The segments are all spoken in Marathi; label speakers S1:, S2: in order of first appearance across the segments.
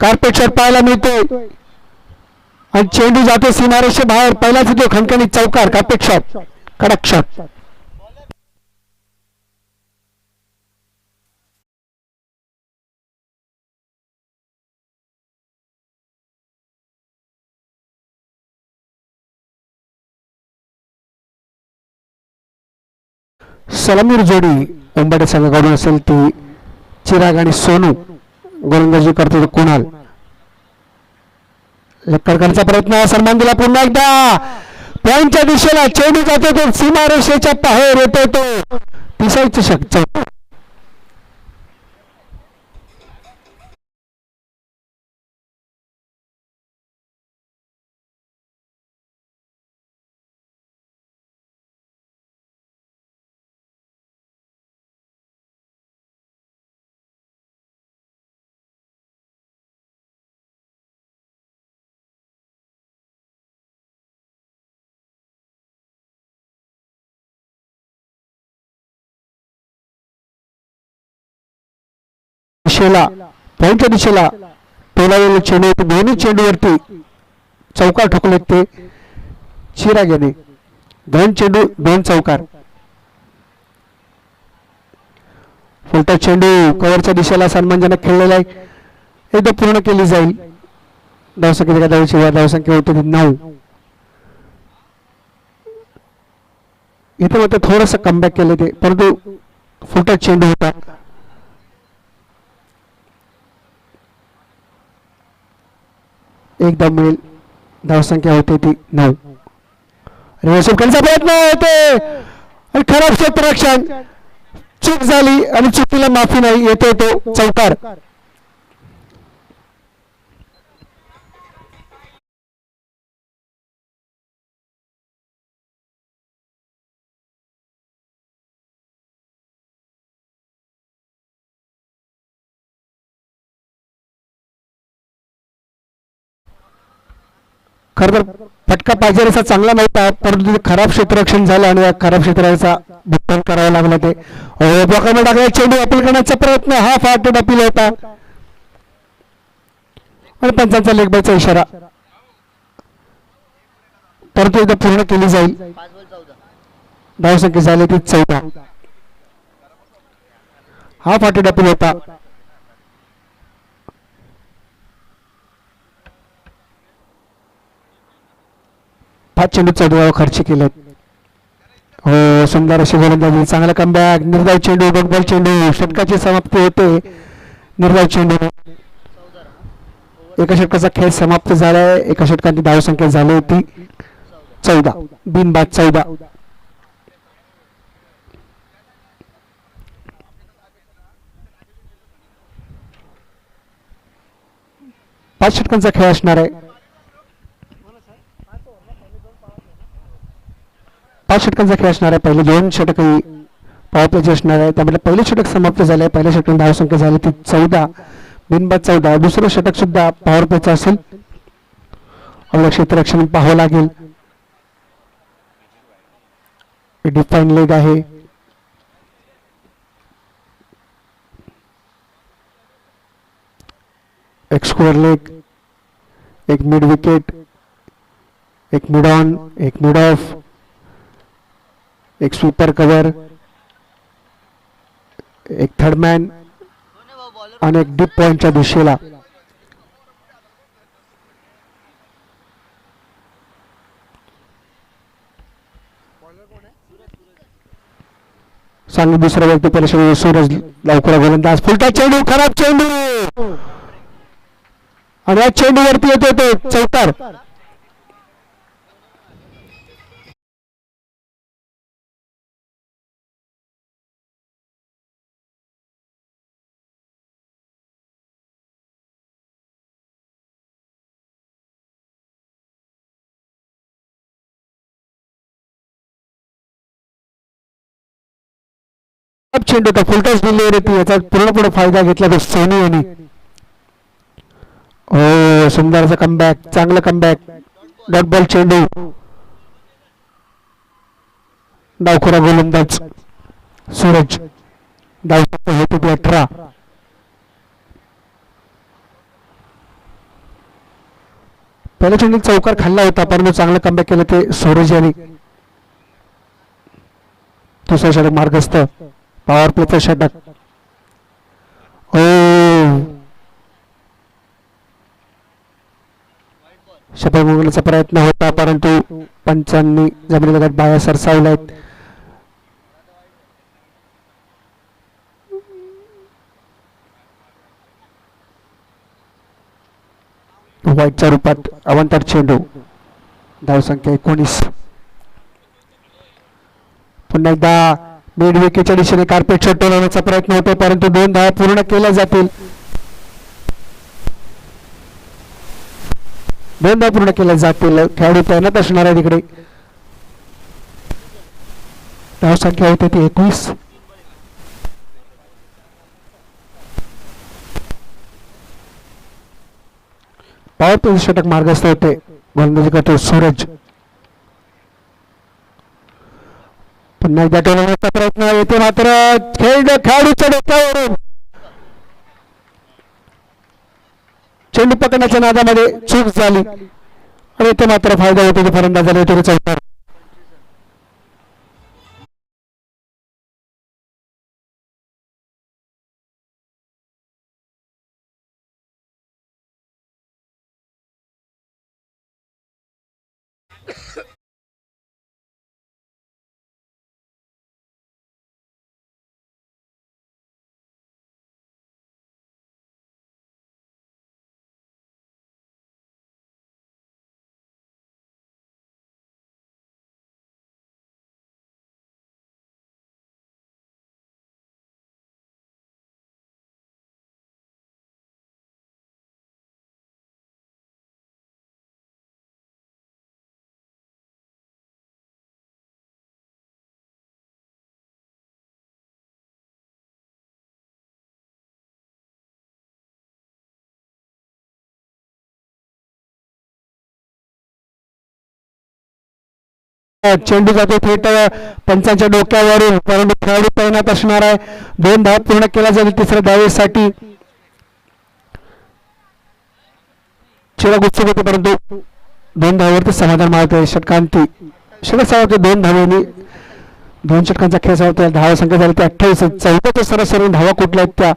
S1: कार्पेट शॉट पाहायला मिळतोय आणि चेंडू जातो सीमारेषे बाहेर. पहिलाच येतो खणखणीत चौकार. कार्पेट शॉट, कडक शॉट. सलामीर जोडी उंबाडे संघाकडून असेल ती चिराग आणि सोनू. गोलंदाजी करतो कुणाल. लेक्कर करण्याचा प्रयत्न, सन्मान दिला पुन्हा एकदा पॉइंटच्या दिशेला. चेंडू जातो तो सीमारेषेच्या बाहेर येतो तो पिसायचं शक्य. दिशेला पॉइंटच्या दिशेला टोलावलेले चेंडू दोन्ही चेंडूवरती चौकार ठोकलेत ते चिराग याने. 2 चेंडू 2 चौकार. फुलटा चेंडू कव्हरच्या दिशेला सन्मानजनक खेळलेला आहे. एकदा पूर्ण केली जाईल. धावसंख्या होते 9. इथे मात्र थोडस कमबॅक केले ते, परंतु फुलटा चेंडू होता. एकदा मिळेल. धावसंख्या होते ती 9. करण्याचा प्रयत्न होते आणि खराब क्षेत्ररक्षण. चूक झाली आणि चुकीला माफी नाही. येतो तो चौकार. खरं तर फटका पाहिजे असा चांगला नव्हता, परंतु ते खराब क्षेत्ररक्षण झालं आणि खराब क्षेत्राचा भुगतान करावं लागलं. ते टाकला चेंडू अपील करण्याचा प्रयत्न. हा फार अपील होता आणि पंचांचा लेग बायचा इशारा. परंतु एकदा पूर्ण केली जाईल. धावसंख्या झाली ती 14. हा फाटेड अपील होता. 5 चेंडू 14 खर्च केलेत. हो, सुंदर अशी गोलंदाजी. चांगला कमबॅक. निर्धाव चेंडू, डॉटबॉल चेंडू. षटकाची समाप्ती होते निर्धाव चेंडू. एका षटकाचा खेळ समाप्त झालाय. एका षटकाची धावसंख्या झाली होती 14. बिनबाद 14. पाच षटकांचा खेळ असणार आहे. 5 षटकांचा खेळ असणार आहे. पहिले 2 षटक पॉवर प्लेचे असणार आहे. त्यामध्ये पहिले षटक समाप्त झाले. पहिल्या षटकात धावसंख्या झाली ती 14. बिनबाद 14. दुसरं षटक सुद्धा पॉवर प्लेचं असेल. आपलं क्षेत्ररक्षण पाहावं लागेल. डिफाईन लेग आहे. एक स्क्वेअर लेग, एक मिड विकेट, एक मिड ऑन, एक मिड ऑफ, एक स्वीपर कव्हर, एक थर्ड मॅन आणि एक डीप पॉइंटच्या दिशेला. सांगली दुसरा व्यक्ती पहिले सूरज लवकर गोलंदाज. फुलटा चेंडू, खराब चेंडू आणि या चेंडूवरती येतो तो चौकार. चेंडू तर फुलटॉस दिलेली होती. याचा पूर्णपणे फायदा घेतला तो सोनी यांनी. हो, सुंदरचा कमबॅक, चांगलं कमबॅक. डॉट बॉल चेंडू. डावखोरा गोलंदाज सूरज. धावसंख्या होती 18. पहिल्या चेंडूत चौकार खाल्ला होता परंतु चांगलं कमबॅक केलं ते सूरज यांनी. दुसरं षटक मार्गस्थ. पॉवर प्लेचं षटक. ओ शपथ मोगण्याचा प्रयत्न होता परंतु पंचांनी जमिनीलगत बाया सरसावल्यात. व्हाईटच्या रूपात अवंतर चेंडू. धावसंख्या 19. पुन्हा एकदा मिड विकेटच्या दिशेने कार्पेट शॉट टोलवण्याचा प्रयत्न होतो परंतु 2 धावा पूर्ण केल्या जातील. 2 धावा पूर्ण केल्या जातील. खेळाडू तैनात असणार आहे तिकडे. धावसंख्या होते ती 21. पॉवर प्ले षटक मार्गस्थ होते. गोलंदाजी करतो सूरज. पुन्हा एकदा टोलवण्याचा प्रयत्न येते मात्र खेळाडूच्या डोक्यावरून चेंडू पकडण्याच्या नादामध्ये चूक झाली आणि इथे मात्र फायदा होतो फलंदाजाला येतो चौकार. चेंडू जातो थेट पंचांच्या डोक्यावरून परंतु खेळाडू तैनात असणार आहे. 2 धावा पूर्ण केल्या जाईल तिसऱ्या धावेसाठी. चेहरा गुत्सुक होते परंतु 2 धावावरती समाधान मारते. षटकांती षटक सावरते 2 धावांनी. 2 षटकांचा खेळ सावरते. धावा संख्या झाली ती 28. 14 सरासरी धावा कुठल्या आहेत त्या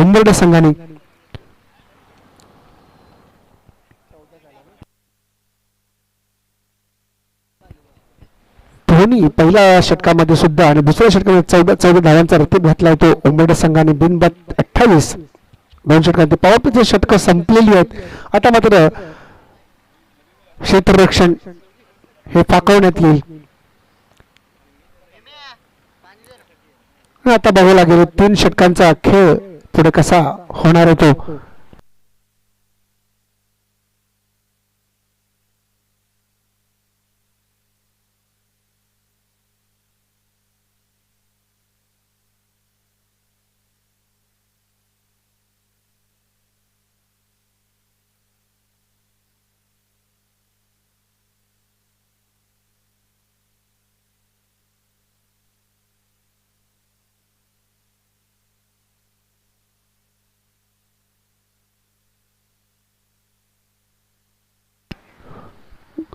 S1: उंबरडे संघाने. धोनी पहिल्या षटकामध्ये सुद्धा आणि दुसऱ्या षटकामध्ये 14 धावांचा रतीब घातला होतो उंबरडे संघाने. बिनबाद 28. 2 षटकांची पॉवर प्लेची षटकं संपलेली आहेत. आता मात्र क्षेत्ररक्षण हे पाकवण्यात येईल. आता बघू लागेल 3 षटकांचा खेळ पुढे कसा होणार आहे तो.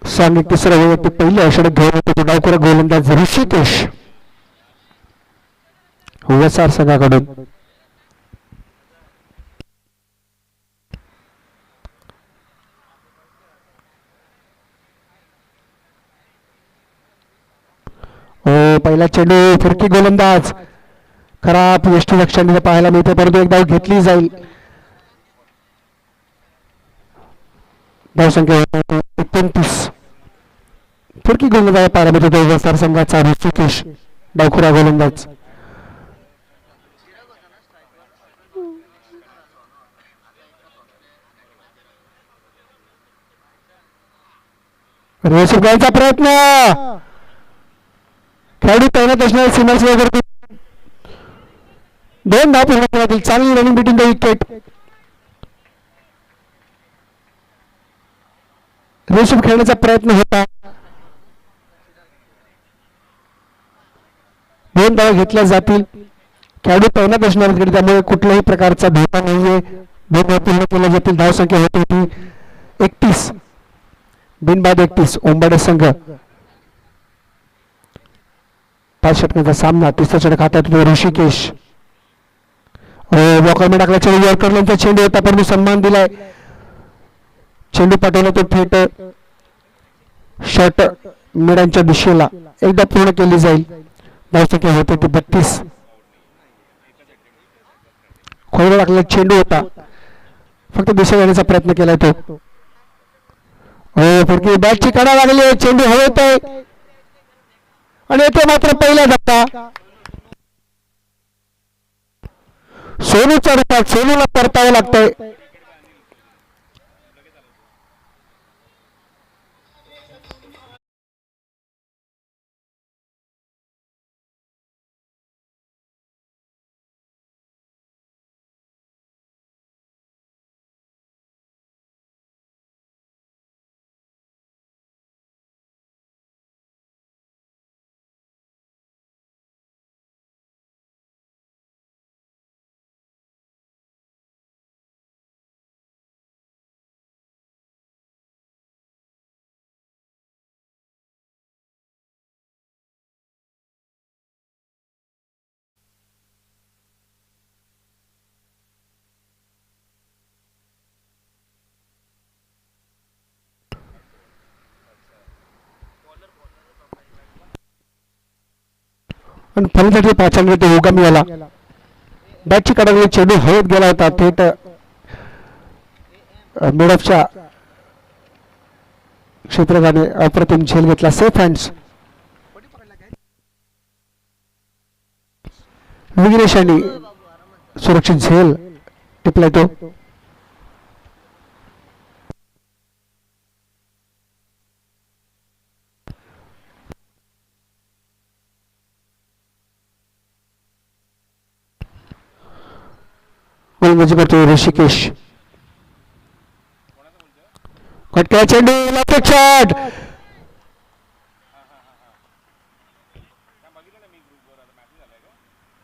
S1: सामने तिसऱ्या वैयक्तिक पहिल्या षटक घेऊन होतो डावखुरा गोलंदाज ऋषिकेश वसार संघाकडून. पहिला चेंडू फिरकी गोलंदाज खराब यष्टीरक्षण पाहायला मिळते परंतु एक धाव घेतली जाईल. धावसंख्या 29. फिरकी गोलंदाज पाहायला मिळतो वसार संघाचा ऋषिकेश डावखुरा गोलंदाज. रेषेवर जायचा प्रयत्न खेळाडू तैनात असणारे सिमर्स वगैरे 2 धाव पूर्ण करतील. चांगली रनिंग बिटवीन द विकेट. रेषेवर खेळण्याचा प्रयत्न होता. 2 धावा घेतल्या जातील. खेळाडू तैनात असणार आहेत त्यामुळे कुठल्याही प्रकारचा धोका नाहीये. 2 धावा पूर्ण केल्या जातील. धावसंख्या होती 31. बिनबाद 31 ओंबाडे संघ 5 षटकांचा सामना. तिसरा षटक हातात ऋषिकेश वॉकरने टाकला चेंडू यॉर्करचा चेंडू होता परंतु सन्मान दिलाय. चेंडू पाठवला तो थेट शॉट मिडांच्या दिशेला एकदा पूर्ण केली जाईल. धावसंख्या होते ती 32. खोलवर टाकलेला चेंडू होता फक्त दिशा देण्याचा प्रयत्न केलाय तो. फडकी बॅटची कडा लागली आहे. चेंडू हवेत आहे आणि येथे मात्र पहिला धक्का. सोनूच्या रूपात सोनूला परतावं लागतंय. आणि फलंदाजी पाचांनी तो उगम याला बॅटची कडा चेंडू हवेत गेला होता थेट मिडऑफच्या क्षेत्रकाने अप्रतिम झेल घेतला. Safe hands. विघ्नेशांनी सुरक्षित झेल टिपलाय तो. गोलंदाजी करतो ऋषिकेश. कटक्या चेंडू लाफेक शॉट.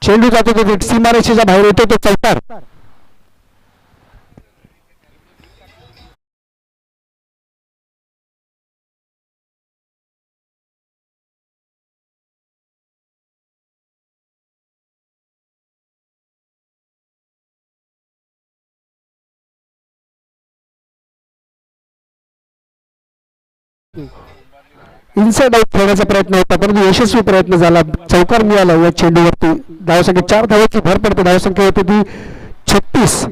S1: चेंडू जातो तो सीमारेषेच्या बाहेर येतो तो चौकार. इनसाइड आउट खेळण्याचा प्रयत्न होता परंतु यशस्वी प्रयत्न झाला. चौकार मिळाला या चेंडूवरती. धावसंख्या 4 धावांची भर पडते. धावसंख्या होती ती 36.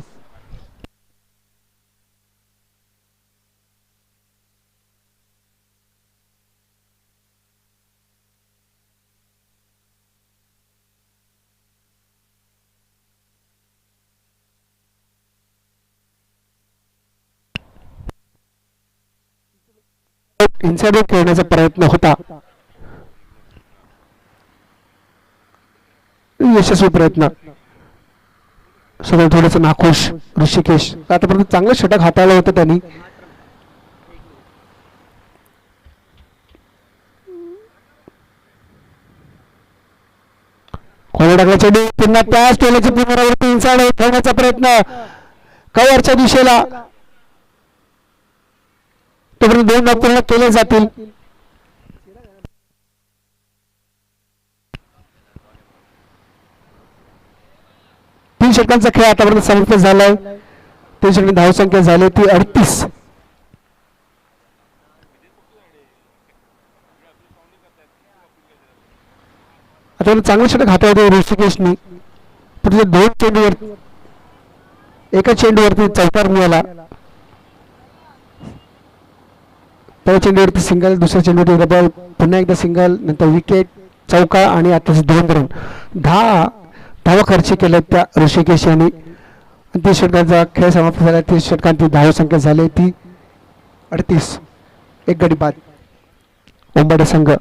S1: इनसाइड आउट खेळण्याचा प्रयत्न होता. यशस्वी प्रयत्न. सगळं थोडंसं नाखुश ऋषिकेश. आतापर्यंत चांगलं षटक हाताळलं होतं त्यांनी. खोला टाकला चेंडू पुन्हा त्याच टोलाची पुनरावृत्ती. इनसाइड आउट खेळण्याचा प्रयत्न कव्हरच्या दिशेला. तोपर्यंत 2 धावा पूर्ण केले जातील. तीन षटकांचा खेळ आतापर्यंत समाप्त झालाय. 3 षटकांची धावसंख्या झाली ती 38. आता चांगलं षटक हाताळतो ऋषिकेशनी. पुढे 2 चेंडूवर एका चेंडूवरती चौकार मिळाला. पहिल्या चेंडूवरती सिंगल, दुसऱ्या चेंडूवरती डबल, पुन्हा एकदा सिंगल, नंतर विकेट, चौका आणि आताच 2 रन. 10 धावा खर्च केल्या त्या ऋषिकेश यांनी. 30 षटकांचा खेळ समाप्त झाला. 30 षटकांची धावसंख्या झाली ती 38. एक गडी बाद. ओंबाडे संघ.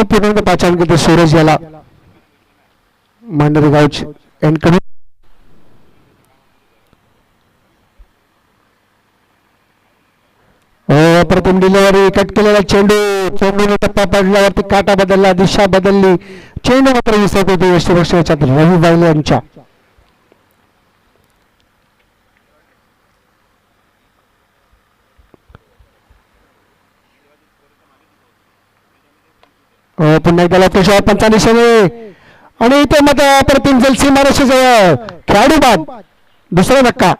S1: पुन्हा पाचारण करते सूरज याला मांडरी गावचे एन्कमी प्रथम डिलिव्हरी कट केलेला चेंडू टप्पा पडल्यावरती काटा बदलला दिशा बदलली चेंडू मात्र विसरत होते यष्टीपक्षात रवी बायले यांच्या पुन्हा एकदा लक्ष्य पंचा दिशेने आणि इथे मग प्रतिम जल सीमारेषे जवळ खेळाडू बाद दुसरा धक्का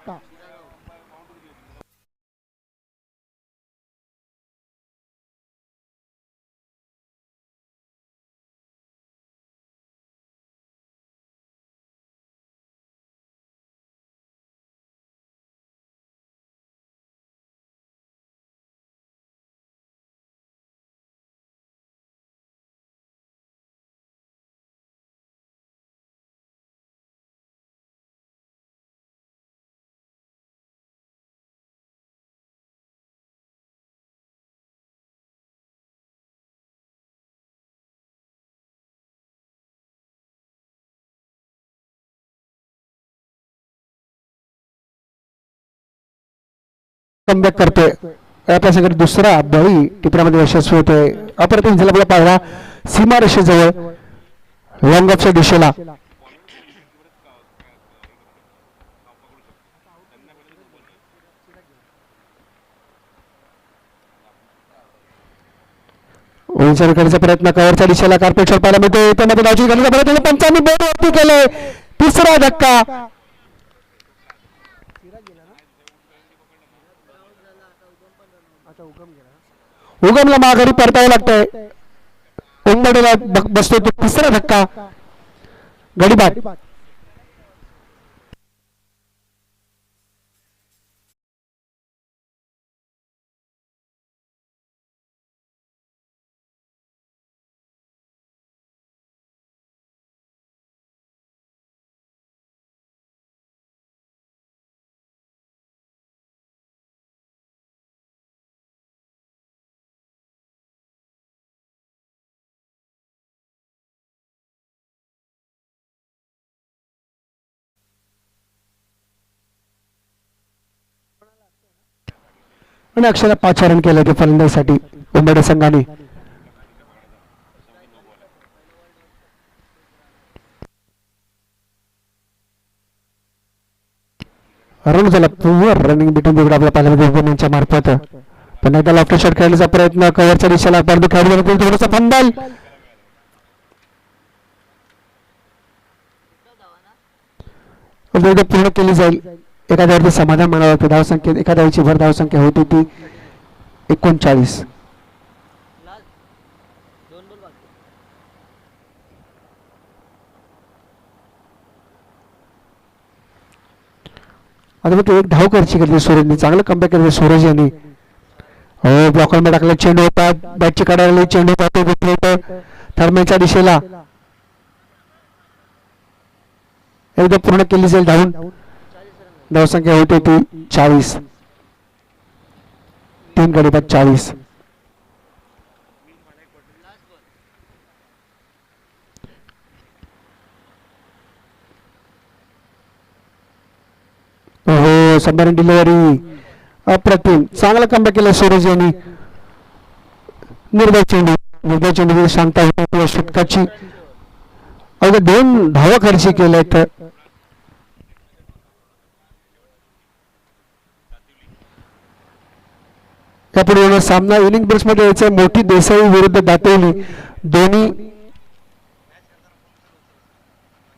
S1: कमबॅक करतोय या प्रसंगात दुसरा बळी टिपऱ्यामध्ये यशस्वी होतोय अप्रतिम झलकला पाहिला सीमारेषेजवळ लॉंग ऑफच्या दिशेला करण्याचा प्रयत्न कव्हरच्या दिशेला कार्पेटवर पाहायला मिळतो त्यामध्ये धावची करण्याचा प्रयत्न पंचांनी बोर्ड वरती केलंय तिसरा धक्का उगमला माघारी परतावं लागतंय उंबडेला बसतोय तो तिसरा धक्का गडीबाद आणि अक्षरा पाचारण केलं ते फलंदाजीसाठी उंबडे संघाने अरुण झाला पुवर रनिंग बिटून तिकडे आपल्या पाहिल्या मार्फत पण एकदा लॉफ्ट शॉट खेळण्याचा प्रयत्न कव्हरच्या दिशेला परंतु खेळाडू थोडासा फंदाल पूर्ण केली जाईल एखाद्यावरती समाधान म्हणावं धावसंख्येत एखाद्याची भर धावसंख्या होती ती 39 आता मग एक धाव खर्ची केली सूरजने चांगलं कमबॅक केलं सूरज यांनी हो ब्लॉकर मध्ये टाकला चेंडू होता बॅटची काढायला चेंडू पाहतो थर्मेच्या दिशेला एकदा पूर्ण केली जाईल धावून धावसंख्या होती ती 40 तीन गडी बाद 40 हो सबमरीन डिलिव्हरी अप्रतिम चांगला कमबॅक केला सूरज यांनी निर्भय चेंडू शांत होता षटकाची अवघ्या 2 धावा खर्ची केल्यात त्यापुढे येणार सामना इनिंग ब्रेक्स मध्ये यायचा मोठी देसाई विरुद्ध दातेली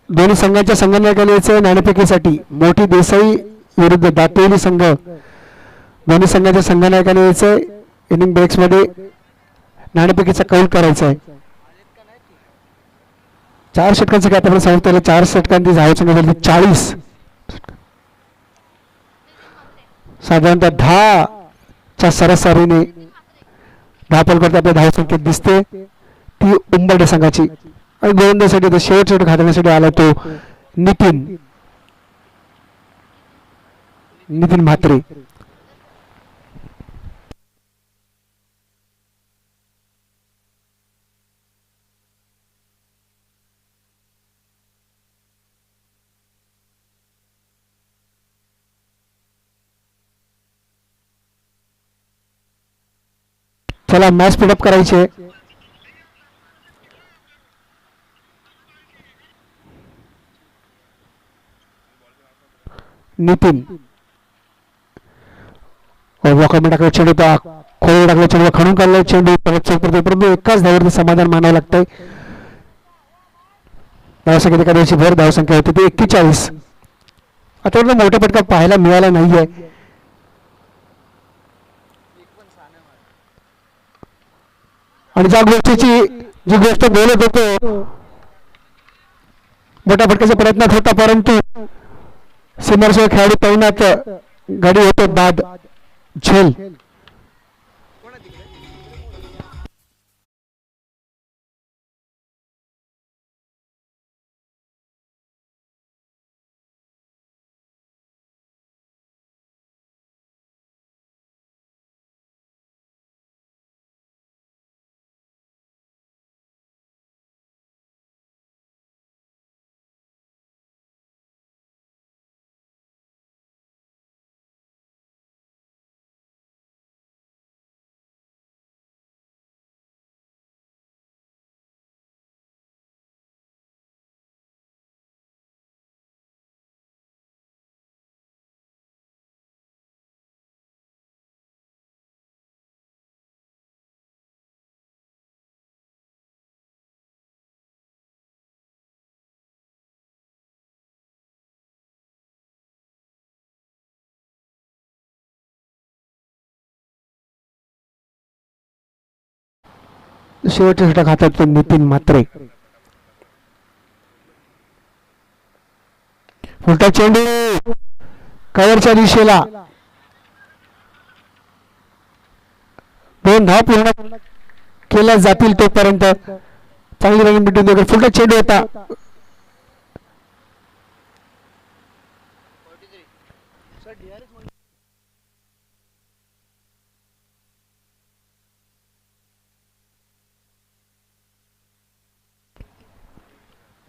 S1: दोन्ही संघांच्या संघनायकाला यायचं नाणेफेकीसाठी मोठी देसाई विरुद्ध दातेली संघ दोन्ही संघाच्या संघनायकाला यायचं इनिंग ब्रेक्स मध्ये नाणेफेकीचा कौल करायचा आहे 4 षटकांचं काय आपण सांगतो 4 षटकांची धावसंख्या झाली 40 साधारणतः 10 च्या सरासरीने धापल करता आपल्या धावसंख्येत दिसते ती उंबरडे संघाची आणि गोलंदाजीसाठी शेवटच्या खात्यासाठी आला तो नितीन म्हात्रे चला मॅच स्पीडअप करायची आहे. नितीन टाकला चेंडू होता, खोल टाकला चेंडू, खणून काढला चेंडू, परत परंतु एकाच धावावरती समाधान मानावं लागतंय. धावसंख्या एका दिवशी भर धावसंख्या होती ती 41. आता मोठा फटका पाहायला मिळाला नाहीये. आणि ज्या गोष्टीची जी गोष्ट बोलत होतो मोठ्या फटक्याच्या प्रयत्नात होता, परंतु सीमारेषेवर खेळाडू तैनात गाडी होतो बाद झेल. शेवटच्या षटक हातात नितीन म्हात्रे. उलटा चेंडू कव्हरच्या दिशेला, 2 धावा पूर्ण केल्या जातील तोपर्यंत चांगली रनिंग भेटून देऊ. फुलटा चेंडू होता,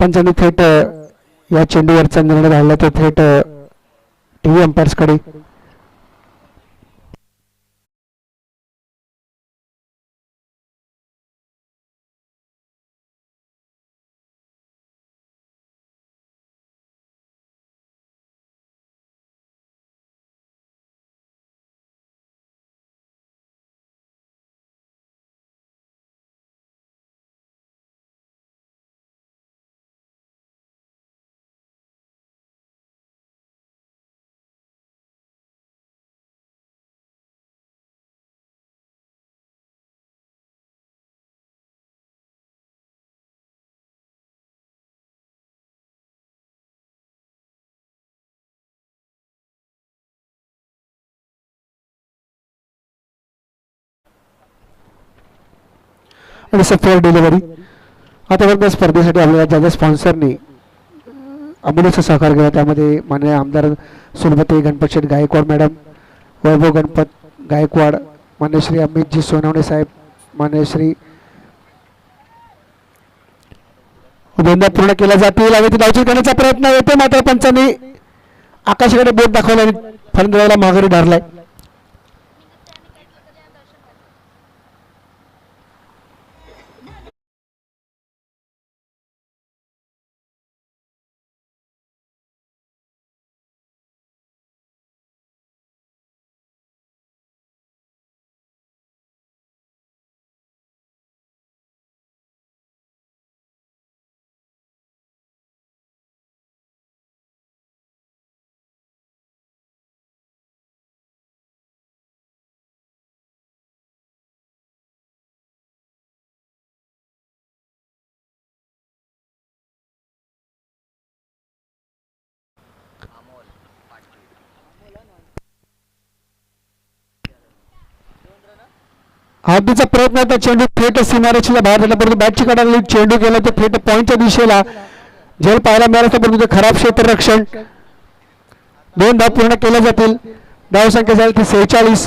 S1: पंचांनी थेट या चेंडूवरचा निर्णय झाला तो थेट टीव्ही अंपायर्स कडे. आणि सफेअर डिलिव्हरी. आतापर्यंत स्पर्धेसाठी आपल्याला ज्या ज्या स्पॉन्सरनी अमूल्यचं सहकार्य केलं त्यामध्ये माननीय आमदार सुनपती गणपत शेठ गायकवाड मॅडम, वैभव गणपत गायकवाड, मान्य श्री अमितजी सोनवणे साहेब, मान्य श्री दोनदा पूर्ण केल्या जातील. आणि ती धावचीत करण्याचा प्रयत्न येते मात्र पंचांनी आकाशाकडे बोट दाखवलं आणि फलंदाजाला माघारी धरलाय. हातीचा प्रयत्न होता, चेंडू थेट सीमारेषेला बाहेर झाला, परंतु बॅटची काढायला चेंडू गेला तो थेट पॉईंटच्या दिशेला. झेल पाहायला मिळाला परंतु खराब क्षेत्ररक्षण. 2 धाव पूर्ण केल्या जातील. धावसंख्या झाली ती 46.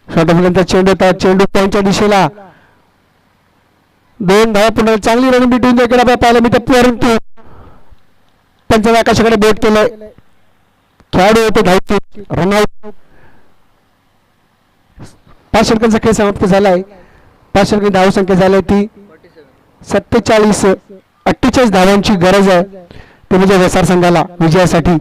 S1: शॉर्टपर्यंत चेंडू होता, चेंडू पॉईंटच्या दिशेला. 2 धावा पूर्ण, चांगली रनिंग बिटवीन द विकेट पाहायला मिळते परंतु पंचांनी आकाशाकडे बोट केलंय. खेळाडू होते धावतो रनआउट. 5 षटकांचा खेळ समाप्त झालाय. 5 षटकांची धावसंख्या झाली ती 48 धावांची गरज आहे ते म्हणजे वसार संघाला विजयासाठी.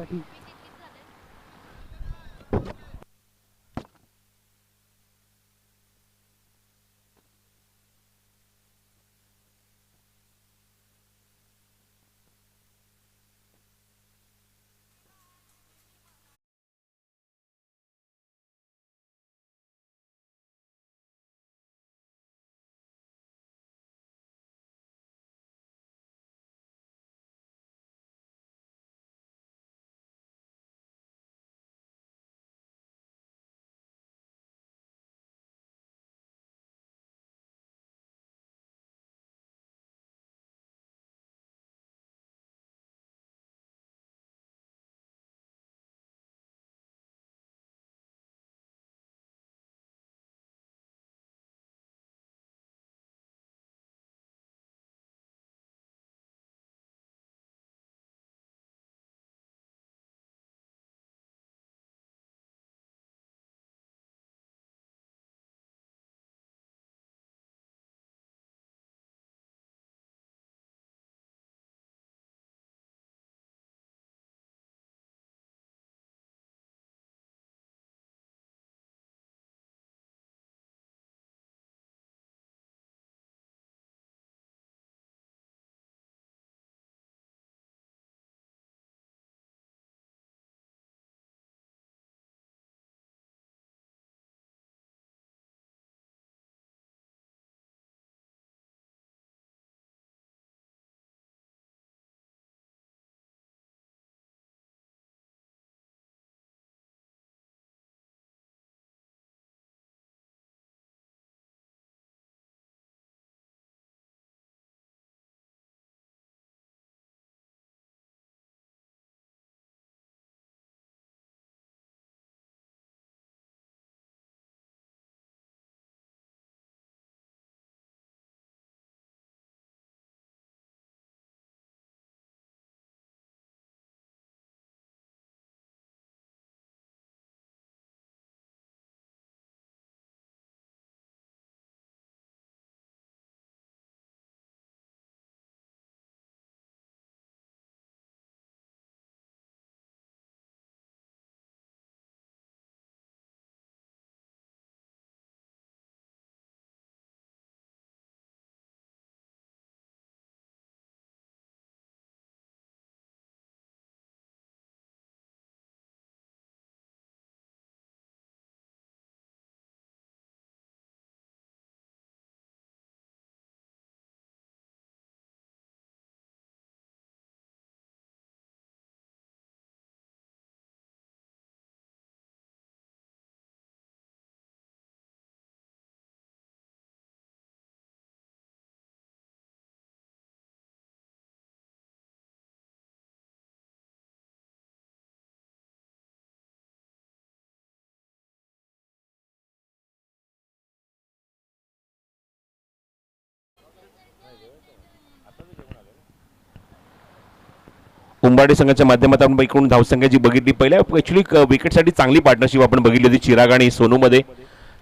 S2: उंबाडे संघाच्या माध्यमातून आपण एकूण धावसंख्या जी बघितली पहिल्या ॲक्च्युली विकेटसाठी चांगली पार्टनरशिप आपण बघितली होती. चिराग आणि सोनूमध्ये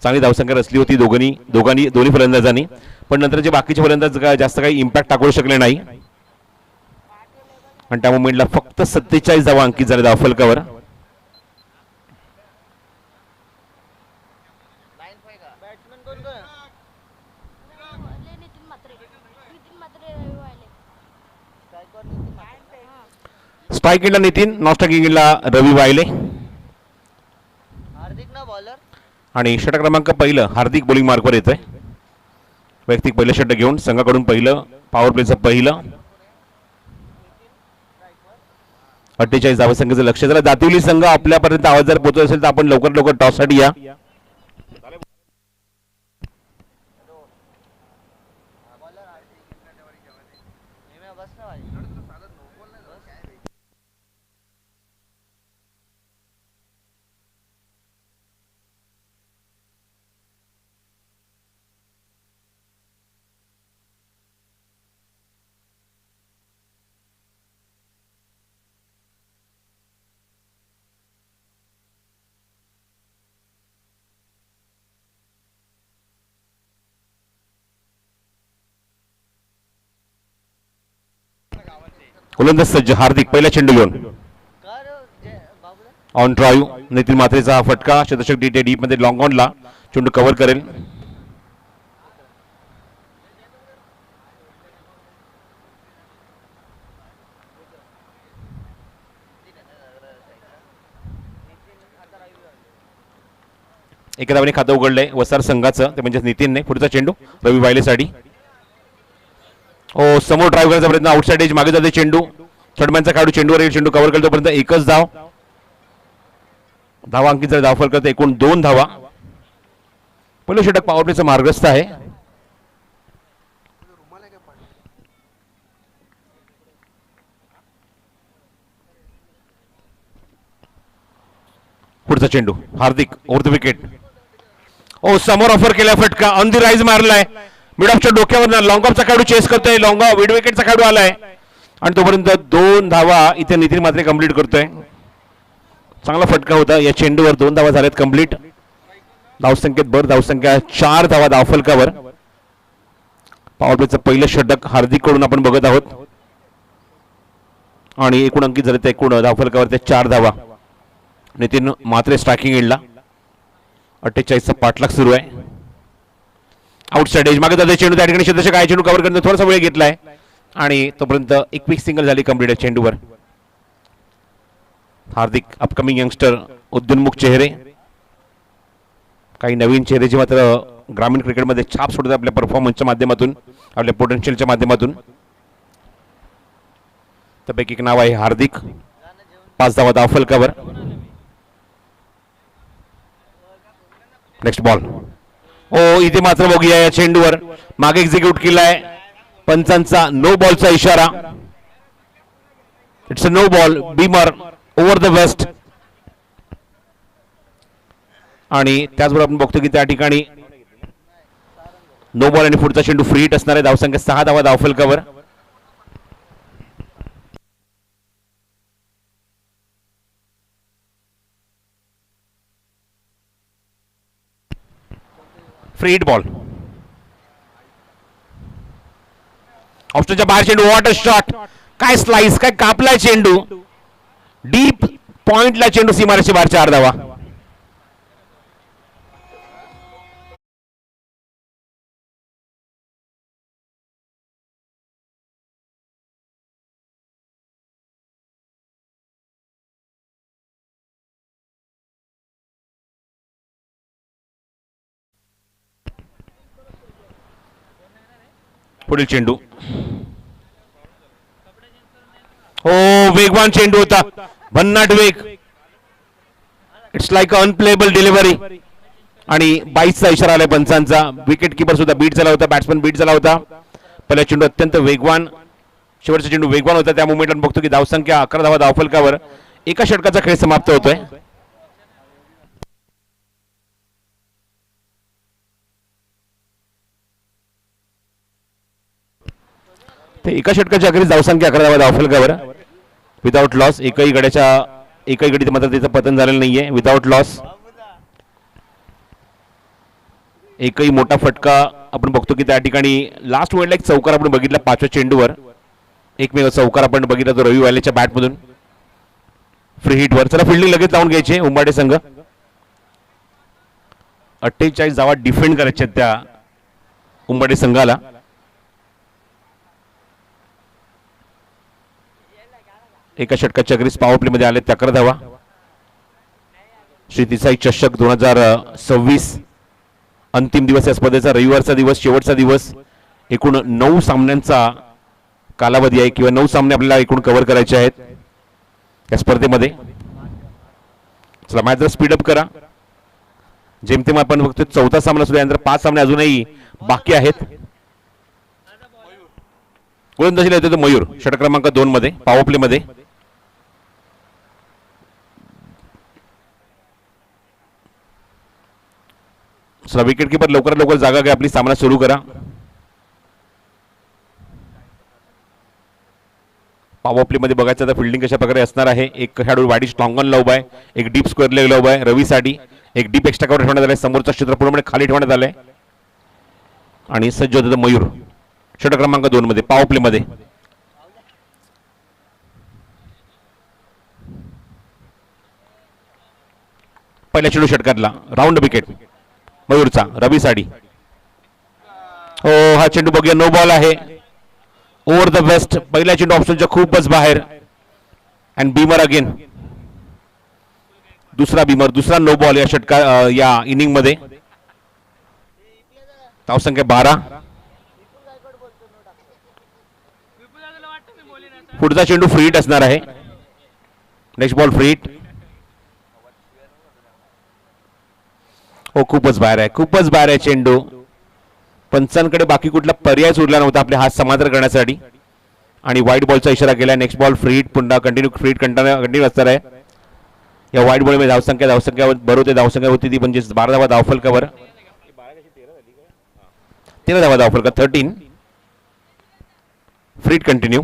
S2: चांगली धावसंख्या रचली होती दोन्ही फलंदाजांनी. पण नंतरचे बाकीचे फलंदाज जास्त काही इम्पॅक्ट टाकू शकले नाही आणि त्या मोमेंटला फक्त 47 धावा अंकित झाले धावफलकावर. स्ट्राईक नितीन, नॉन स्ट्राईक रवी वायले आणि षटक क्रमांक पहिलं हार्दिक बॉलिंग मार्कवर येतोय. वैयक्तिक पहिलं षटक घेऊन संघाकडून पहिलं पॉवर प्लेचं पहिलं 48 धावसंख्येचं लक्ष झालं. दातिवली संघ आपल्यापर्यंत आवाज जर पोहोचत असेल तर आपण लवकर लवकर टॉससाठी या. गोलंदाज सज्ज हार्दिक पहिला चेंडू घेऊन ऑन ड्राईव्ह. नितीन म्हात्रेचा हा फटका शतशक डीप मध्ये लॉंग ऑनला चेंडू कव्हर करेल. एका धावेने खातं उघडलंय वसार संघाचं, ते म्हणजे नितीनने. पुढचा चेंडू रवी वायलेसाठी. ओ समोर ड्राईव्ह करण्याचा प्रयत्न, आउटसाइड एज मागे जाते चेंडू. थर्डमॅनचा खेळाडू चेंडूवर येईल, चेंडू कव्हर करतो पर्यंत एकच धाव. धावा अंकित जर धावफल करते एकूण 2 धावा. पहिलं षटक पॉवर प्लेचं मार्गस्थ आहे. पुढचा चेंडू हार्दिक ओव्हर द विकेट. ओ समोर ऑफर केला फटका, ऑन दी राईज मारलाय मिड ऑफच्या डोक्यावर. लॉंग ऑफचा खेळाडू चेस करतोय, लॉंग ऑफ मिड विकेटचा खेळाडू आलाय आणि तोपर्यंत 2 धावा इथे नितीन म्हात्रे कंप्लीट करतोय. चांगला फटका होता, या चेंडूवर 2 धावा झाल्यात कंप्लीट. धावसंख्येत भर, धावसंख्या 4 धावा धावफलकावर. पॉवर प्लेचं पहिलं षटक हार्दिक कडून आपण बघत आहोत आणि एकूण अंकित झाले ते एकूण धावफलकावर ते 4 धावा. नितीन म्हात्रे स्ट्रायकिंग एंडला. 48चा पाठलाग सुरू आहे. आउटसाइड एज मागे जाते चेंडू, त्या ठिकाणी शतशक आहे. चेंडू कव्हर करण्याचा थोडासा वेळ घेतलाय आणि तोपर्यंत एक क्विक सिंगल झाली कंप्लीट आहे चेंडूवर. हार्दिक अपकमिंग यंगस्टर, उद्योन्मुख चेहरे, काही नवीन चेहऱ्याची मात्र ग्रामीण क्रिकेटमध्ये छाप सोडतात आपल्या परफॉर्मन्सच्या माध्यमातून, आपल्या पोटेन्शियलच्या माध्यमातून. त्यापैकी एक नाव आहे हार्दिक. 5 धावा धावफलकावर. Next ball. ओ इथे मात्र बघूया या चेंडूवर मागे एक्झिक्यूट केलाय, पंचांचा नो बॉलचा इशारा. It's a no ball. Beamer over the waist. आणि त्याचबरोबर आपण बघतो की त्या ठिकाणी नो बॉल आणि पुढचा चेंडू फ्री हिट असणार आहे. धावसंख्या 6 धावा धावफलकावर. Free hit ball. ऑप्शनच्या बाहेर चेंडू. What a shot. काय स्लाइस, काय कापलाय चेंडू. डीप पॉइंटला चेंडू सीमारेषे बाहेर 4 धावा. पुढील चेंडू. हो वेगवान चेंडू होता, भन्नाट वेग. It's like unplayable delivery. आणि 22चा इशारा आलाय पंचांचा. विकेट किपर सुद्धा बीट झाला होता, बॅट्समन बीट झाला होता. पहिला चेंडू अत्यंत वेगवान, शेवटचा चेंडू वेगवान होता. त्या मोमेंटला बघतो की धावसंख्या 11 धावा धावफलकावर. एका षटकाचा खेळ समाप्त होतोय. एका षटकाच्या अखेरीस धावसंख्या 11 धावा धावफलकावर. Without loss. एकही गडीत मात्र त्याचं पतन झालेलं नाहीये. Without loss. एकही मोठा फटका आपण बघतो की त्या ठिकाणी लास्ट मोमेंटला एक चौकार आपण बघितला 5व्या चेंडूवर. एकमेव चौकार आपण बघितला तो रवी वायलेच्या बॅटमधून फ्री हिटवर. चला फिल्डिंग लगेच लावून घ्यायचे उंबाडे संघ. 48 धावा डिफेंड करायच्या त्या उंबाडे संघाला. एका षटकाच्या अखेरीस पॉवर प्ले मध्ये आले 11 धावा. श्री तिसाई चषक 2026 अंतिम दिवस या स्पर्धेचा, रविवारचा दिवस, शेवटचा दिवस. एकूण 9 सामन्यांचा कालावधी आहे किंवा 9 सामने आपल्याला एकूण कव्हर करायचे आहेत या स्पर्धेमध्ये. चला मॅच जरा स्पीडअप करा. जेमतेम आपण बघतो 4था सामना सुद्धा, यानंतर 5 सामने अजूनही बाकी आहेत. गोलंदाजीला येतो तो मयूर षटक क्रमांक 2 मध्ये पॉवर प्ले मध्ये. चला विकेट किपर लवकरात लवकर जागा घ्या, आपली सामना सुरू करा. पॉवर प्ले मध्ये बघायचं आता फिल्डिंग कशा प्रकारे असणार आहे. एक खेळाडू वाडी स्ट्रॉंग ऑन लावू आहे, एक डीप स्क्वेअर लेग लावू आहे रवीसाठी. एक डीप एक्स्ट्रा कव्हर ठेवण्यात आलाय, समोरचा क्षेत्र पूर्णपणे खाली ठेवण्यात आलंय आणि सज्ज होतं मयूर षटक क्रमांक 2 मध्ये पॉवर प्ले मध्ये. पहिल्या चेंडू षटकातला राऊंड विकेट मयूरचा रवी साडी. ओ हा चेंडू बघूया नो बॉल आहे. ओव्हर द वेस्ट पहिल्या चेंडू ऑप्शनच्या खूपच बाहेर अँड बीमर अगेन. दुसरा बीमर दुसरा नो बॉल या षटका या इनिंग मध्ये. धावसंख्या 12. पुढचा चेंडू फ्री हिट असणार आहे. Next ball free hit. हो खूपच बाहेर आहे खूपच बाहेर आहे चेंडू. पंचांकडे बाकी कुठला पर्यायच उरला नव्हता आपले हात समांतर करण्यासाठी आणि व्हाईट बॉलचा इशारा केला. नेक्स्ट बॉल फ्री हिट पुन्हा कंटिन्यू फ्री हिट कंटिन्यू असणार आहे. या व्हाईट बॉलमध्ये धावसंख्या बरोबर धावसंख्या होती ती म्हणजे 12 धावा धावफलकावर. 13 धावा धावफलका 13. Free hit continue.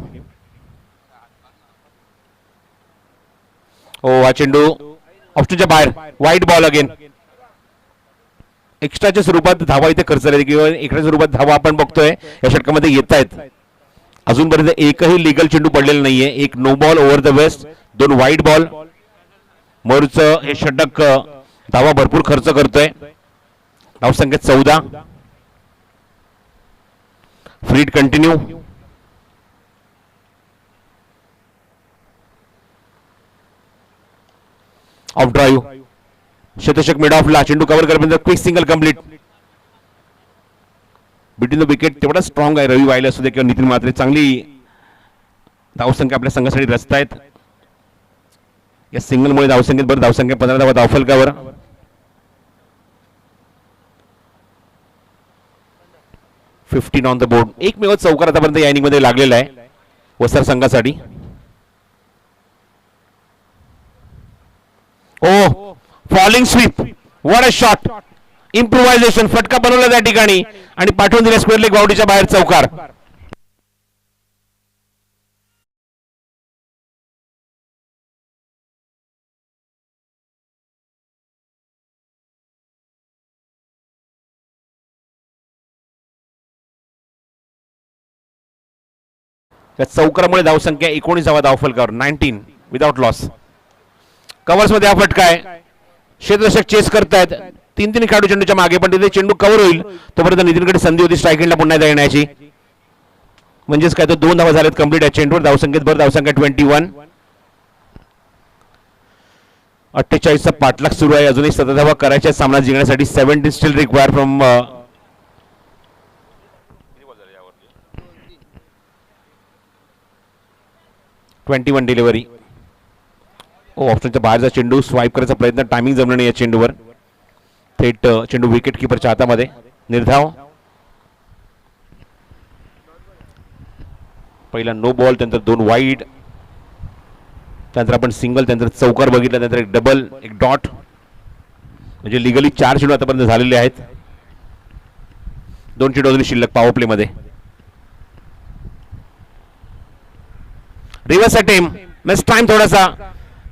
S2: हो हा चेंडू ऑप्शनच्या बाहेर व्हाईट बॉल अगेन. एक्स्ट्राच्या स्वरूपात धावा इथे खर्च झाली किंवा एक्स्ट्रा स्वरूपात धावा आपण बघतोय या षटकामध्ये येत आहेत. अजूनपर्यंत एकही लिगल चेंडू पडलेला नाहीये. एक no ball over the waist 2 white ball. मयूरचं हे षटक धावा भरपूर खर्च करतोय. धावसंख्या 14. Free hit continue. Off drive शतशक मिड ऑफला चेंडू कव्हर करेपर्यंत quick single complete. Between the wicket तेवढा स्ट्रॉंग आहे रवी वायला असू दे किंवा नितीन म्हात्रे. चांगली धावसंख्या आपल्या संघासाठी रचत आहेत. या सिंगलमुळे धावसंख्येत बरं धावसंख्या 15 धावा धावफलकावर. Fifteen on the board. एकमेव चौकार आतापर्यंत या इनिंग मध्ये लागलेला आहे वसर संघासाठी. Oh falling sweep what a shot. Improvisation फटका बनवला त्या ठिकाणी आणि पाठवून दिला स्क्वेअर लेग बाउंड्रीच्या बाहेर चौकार. या चौकारामुळे धावसंख्या 19 धावा धावफलकावर 19 विदाउट लॉस. कव्हर्स मध्ये हा फटका आहे. क्षेत्ररक्षक चेस करतायत. 3 खेळाडू चेंडूच्या मागे पण तिथे चेंडू कव्हर होईल तोपर्यंत नितीनकडे संधी होती स्ट्राईक एंडला पुन्हा एकदा येण्याची. म्हणजेच काय तर 2 धावा झाल्यात कंप्लीट या चेंडूवर. धावसंख्येत भर धावसंख्या 21. 48चा पाठलाग सुरू आहे. अजूनही 17 धावा करायच्या सामना जिंकण्यासाठी. 17 स्टील रिक्वायर फ्रॉम 21 डिलिव्हरी. ओ ऑप्शनच्या बाहेरचा चेंडू स्वाईप करायचा प्रयत्न. टायमिंग जमलं नाही या चेंडूवर. थेट चेंडू विकेट किपरच्या हातामध्ये. निर्धाव. पहिला नो बॉल त्यानंतर 2 वाईड त्यानंतर आपण सिंगल त्यानंतर चौकार बघितला त्यानंतर एक डबल एक डॉट म्हणजे लिगली 4 चेंडू आतापर्यंत झालेले आहेत. 2 चेंडू अजून शिल्लक पॉवर प्ले मध्ये. रिव्हर्स अटेम्प्ट मिस टाइम थोडासा.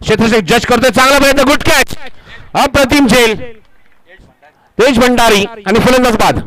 S2: क्षेत्ररक्षक जज करतोय चांगला प्रयत्न. Good catch. अप्रतिम झेल. तेज भंडारी आणि फलंदाज बाद.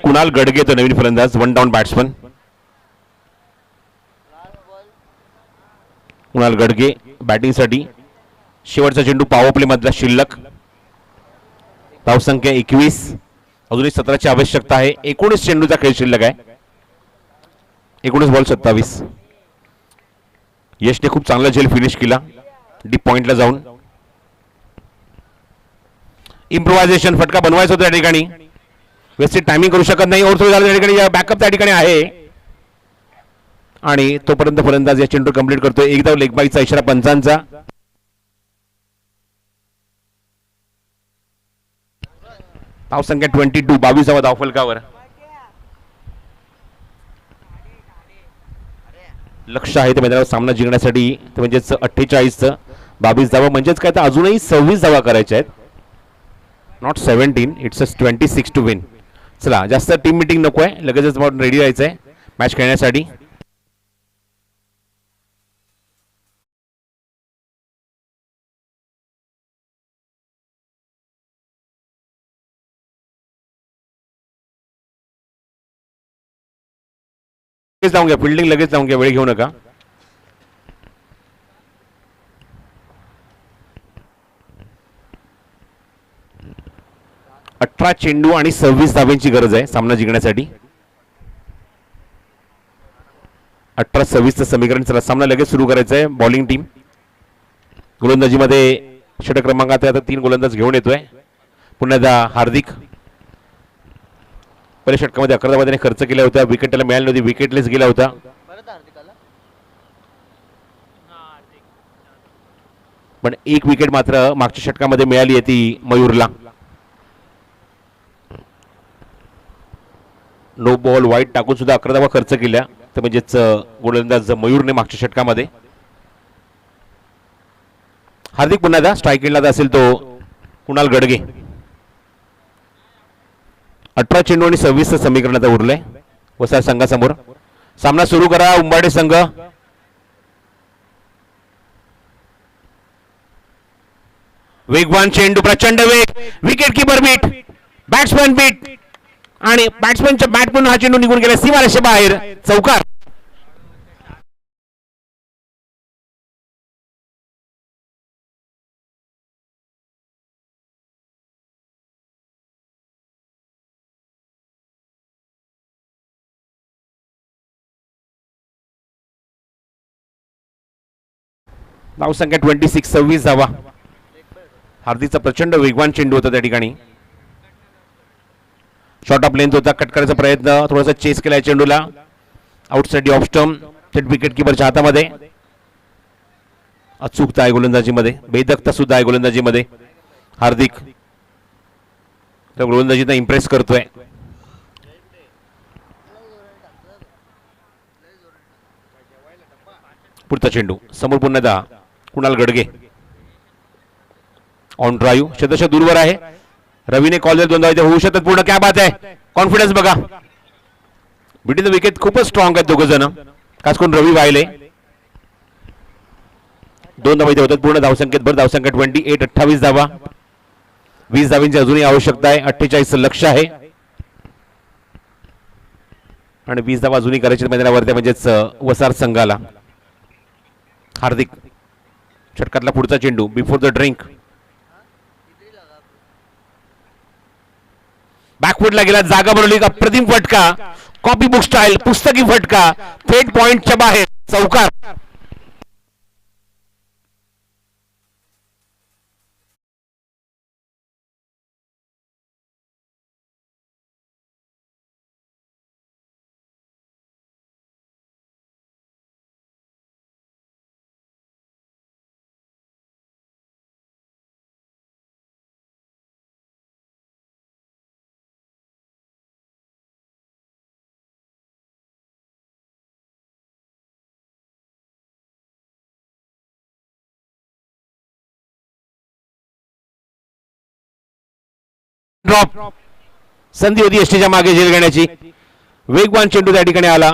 S2: कुणाल गडगे तो नवीन फलंदाज. 1 डाऊन बॅट्समन कुणाल गडगे बॅटिंगसाठी. शेवटचा चेंडू पॉवर प्ले मधला शिल्लक. धावसंख्या 21. अजूनही 17ची आवश्यकता आहे. 19 चेंडूचा खेळ शिल्लक आहे. 19 बॉल 27. यशने खूप चांगला झेल फिनिश केला डीप पॉइंटला जाऊन. इम्प्रोव्हायझेशन फटका बनवायचा होता त्या ठिकाणी. व्यवस्थित टायमिंग करू शकत नाही. ओव्हर थ्रो झाला त्या ठिकाणी. बॅकअप त्या ठिकाणी आहे आणि तोपर्यंत फलंदाज या चेंडू कंप्लीट करतोय. एकदा लेग बाईचा इशारा पंचांचा. धावसंख्या 22, 22वा धावफलकावर. लक्ष आहे ते मैदानावर सामना जिंकण्यासाठी, म्हणजेच 48चं 22 धावा, म्हणजेच काय तर अजूनही 26 धावा करायच्या आहेत. Not 17, it's 26 to win. चला जास्त टीम मिटिंग नको आहे, लगेचच आपण रेडी राहायचं आहे मॅच खेळण्यासाठी. जाऊन घ्या फिल्डिंग, लगेच जाऊन घ्या, वेळ घेऊ नका. अठरा चेंडू आणि 26 धाब्यांची गरज आहे सामना जिंकण्यासाठी. 18-26चं समीकरण. चला सामना लगेच सुरू करायचा आहे. बॉलिंग टीम गोलंदाजीमध्ये षटक क्रमांकात आता 3 गोलंदाज घेऊन येतोय. पुन्हा एकदा हार्दिक. पहिल्या षटकामध्ये 11 धावा त्याने खर्च केल्या होत्या. विकेट त्याला मिळाली नव्हती, विकेटलेस गेला होता. पण एक विकेट मात्र मागच्या षटकामध्ये मिळाली आहे ती मयूरला. नो बॉल वाईट टाकून सुद्धा 11 धावा खर्च केल्या, तर म्हणजेच गोलंदाज मयूरने मागच्या षटकामध्ये. हार्दिक पुन्हा एकदा स्ट्राईक एंडला असेल तो कुणाल गडगे. 18 चेंडू आणि 26चं समीकरण आता उरलंय वसार संघासमोर. सामना सुरू करा उंबाडे संघ. वेगवान चेंडू, प्रचंड वेग, wicket keeper beat, batsman beat आणि बॅट्समॅनच्या बॅटमधून हा चेंडू निघून गेला सीमारेषे बाहेर. चौकार. धावसंख्या 26, 26 धावा. हार्दिकचा प्रचंड वेगवान चेंडू होता त्या ठिकाणी. शॉर्ट ऑफ लेंथ होता, कट करायचा प्रयत्न, थोडासा चेस केला चेंडूला. आउटसाइड ऑफ स्टंप, थेट विकेट किपरच्या हातामध्ये. अचूकता आहे गोलंदाजीमध्ये, बेदकता सुद्धा आहे गोलंदाजीमध्ये. हार्दिक त्या गोलंदाजींना इम्प्रेस करतोय. पुढचा चेंडू समोर पुन्हा एकदा कुणाल गडगे. ऑन ड्राईव्ह, शतशः दूरवर आहे. रवीने कॉल दिला, 2 धावा होऊ शकतात पूर्ण. क्या बात आहे, कॉन्फिडन्स बघा. बिटवीन द विकेट खूपच स्ट्रॉंग आहेत दोघं जण, खास करून रवी वाहिले. 2 धावा होतात पूर्ण धावसंख्येत भर. धावसंख्या 28, 28 धावा. 20 धावांची अजूनही आवश्यकता आहे. 48 लक्ष आहे आणि 20 धावा अजूनही करायची मैदानावरती, म्हणजेच वसार संघाला. हार्दिक षटकातला पुढचा चेंडू बिफोर द ड्रिंक. बॅकफुटला गेला, जागा बनवली. अप्रतिम फटका, कॉपी बुक स्टाईल, पुस्तकी फटका, थेट पॉइंटच्या बाहेर. चौकार. ड्रॉप, संधी होती एसटीच्या मागे झेल घेण्याची. वेगवान चेंडू त्या ठिकाणी आला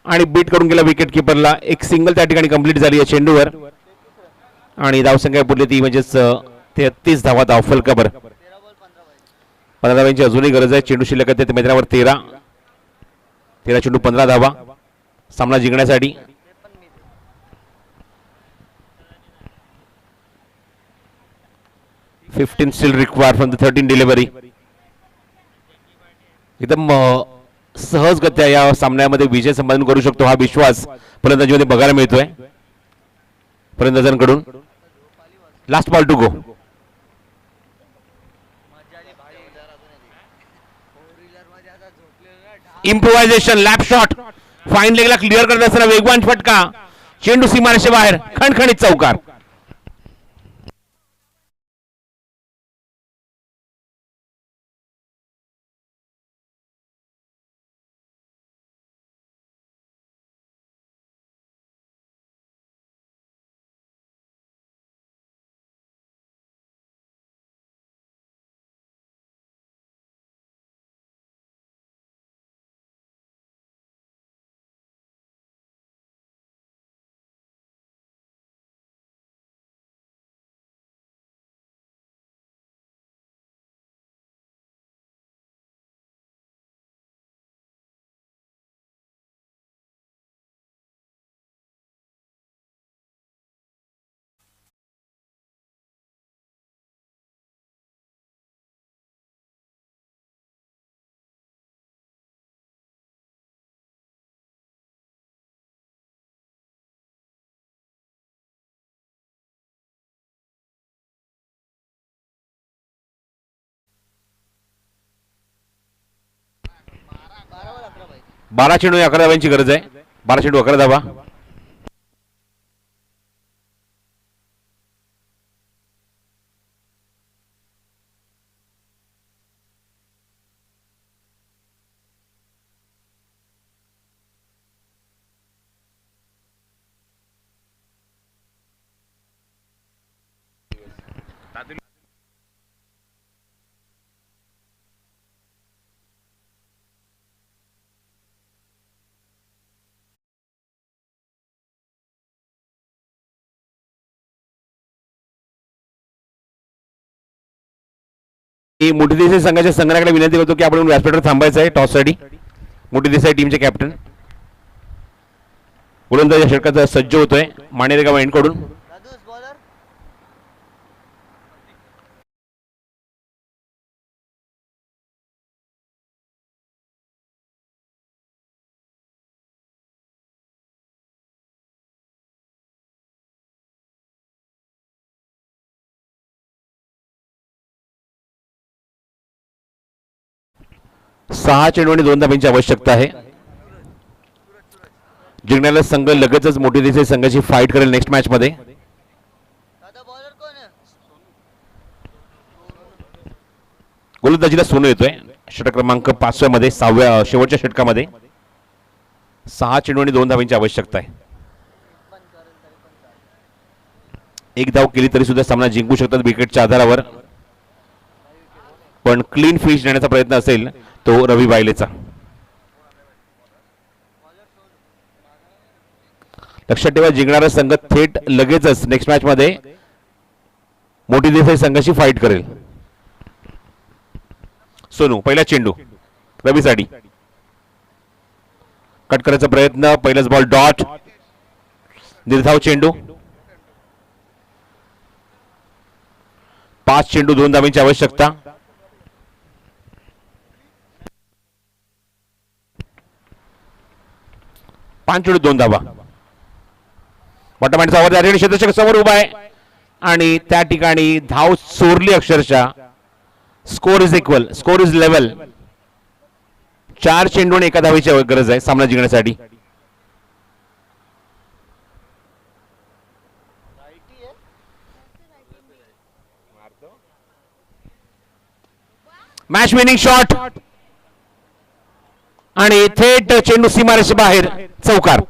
S2: आणि बीट करून गेला विकेट किपरला. एक सिंगल त्या ठिकाणी कंप्लीट झाली या चेंडूवर आणि धावसंख्या पुरली ती म्हणजेच 33 धावा धावफलकावर. 15 धावांची अजूनही गरज आहे. चेंडू शिल्लक आहे मैदानावर 13 चेंडू 15 धावा सामना जिंकण्यासाठी. Fifteen still required from the 13 delivery. एकदम सहजगत्या या सामन्यामध्ये विजय संपादन करू शकतो हा विश्वास फलंदाजीमध्ये बघायला मिळतोय फलंदाजांकडून. Last ball to go. Improvisation lap shot fine लेगला क्लिअर करत असताना वेगवान फटका, चेंडू सीमारेषे बाहेर, खणखणीत चौकार. बारा चेंडू 11 धावांची गरज आहे. 12 चेंडू 11 धावा. मोठी देसाई संघाच्या संघाकडे विनंती करतो की आपण व्यासपीठावर थांबायचं आहे टॉससाठी. मोठी देसाई टीमचे कॅप्टन गोलंदाज षटकाचा सज्ज होतोय माणेरेगाव एंडकडून. सहा चेंडू आणि 2 धाब्यांची आवश्यकता आहे. जिंकण्याला संघ लगेचच मोठी देसाई संघाची फाईट करेल नेक्स्ट मॅच मध्ये. गोलंदाजीला सोनू येतोय षटक क्रमांक 5 मध्ये 6व्या शेवटच्या षटकामध्ये. 6 चेंडू आणि 2 धाब्यांची आवश्यकता आहे. एक धाव केली तरी सुद्धा सामना जिंकू शकतात विकेटच्या आधारावर, पण क्लीन फिश देण्याचा प्रयत्न असेल तो रवी बायलेचा. लक्षात ठेवा जिंकणारा संघ थेट लगेचच नेक्स्ट मॅच मध्ये मोठी देसाई संघाशी फाईट करेल. सोनू पहिला चेंडू रवीसाठी कट करायचा प्रयत्न, पहिलाच बॉल डॉट, निर्धाव चेंडू. 5 चेंडू 2 धाब्यांची आवश्यकता. 5 चेंडू 2 धावा. बॉटमॅनचा ओव्हर त्या क्षेत्ररक्षक समोर उभा आहे आणि त्या ठिकाणी धाव चोरली अक्षरशः. Score is equal, score is level. 4 चेंडू आणि 1 धावेची गरज आहे सामना जिंकण्यासाठी. मॅच विनिंग शॉट आणि थेट चेंडू सीमारेषे बाहेर, चौकार.